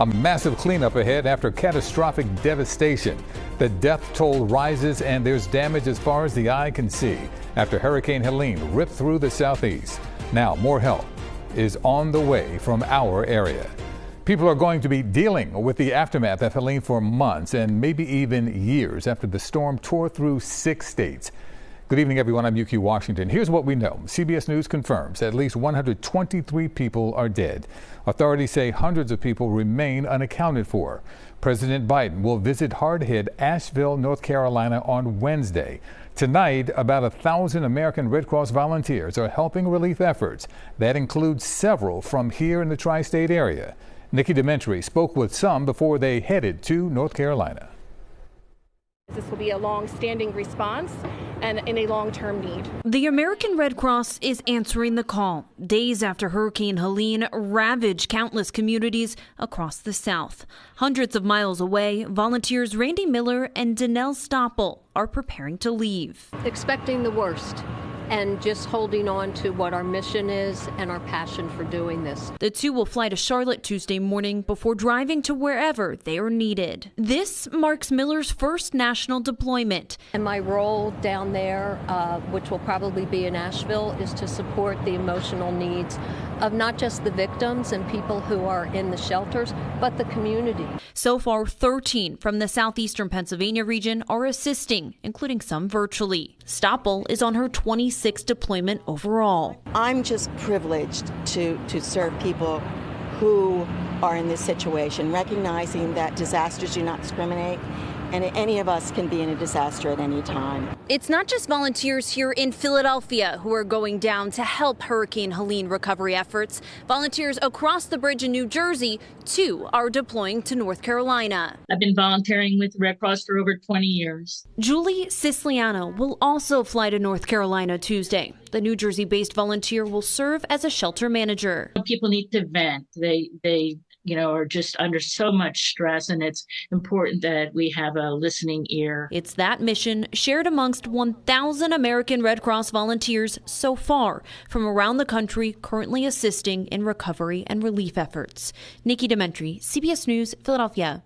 A massive cleanup ahead after catastrophic devastation. The death toll rises and there's damage as far as the eye can see after Hurricane Helene ripped through the southeast. Now more help is on the way from our area. People are going to be dealing with the aftermath of Helene for months and maybe even years after the storm tore through 6 states. Good evening, everyone. I'm UQ Washington. Here's what we know. CBS News confirms at least 123 people are dead. Authorities say hundreds of people remain unaccounted for. President Biden will visit hard-hit Asheville, North Carolina on Wednesday. Tonight, about 1,000 American Red Cross volunteers are helping relief efforts. That includes several from here in the tri-state area. Nikki Dementri spoke with some before they headed to North Carolina. This will be a long-standing response and in a long-term need. The American Red Cross is answering the call days after Hurricane Helene ravaged countless communities across the South. Hundreds of miles away, volunteers Randy Miller and Danelle Stoppel are preparing to leave. Expecting the worst and just holding on to what our mission is and our passion for doing this. The two will fly to Charlotte Tuesday morning before driving to wherever they are needed. This marks Miller's first national deployment. And my role down there, which will probably be in Asheville, is to support the emotional needs of not just the victims and people who are in the shelters, but the community. So far, 13 from the southeastern Pennsylvania region are assisting, including some virtually. Stoppel is on her 26th deployment overall. I'm just privileged to serve people who are in this situation, recognizing that disasters do not discriminate. And any of us can be in a disaster at any time. It's not just volunteers here in Philadelphia who are going down to help Hurricane Helene recovery efforts. Volunteers across the bridge in New Jersey, too, are deploying to North Carolina. I've been volunteering with Red Cross for over 20 years. Julie Siciliano will also fly to North Carolina Tuesday. The New Jersey-based volunteer will serve as a shelter manager. People need to vent. They are just under so much stress, and it's important that we have a listening ear. It's that mission shared amongst 1,000 American Red Cross volunteers so far from around the country currently assisting in recovery and relief efforts. Nikki Dementri, CBS News, Philadelphia.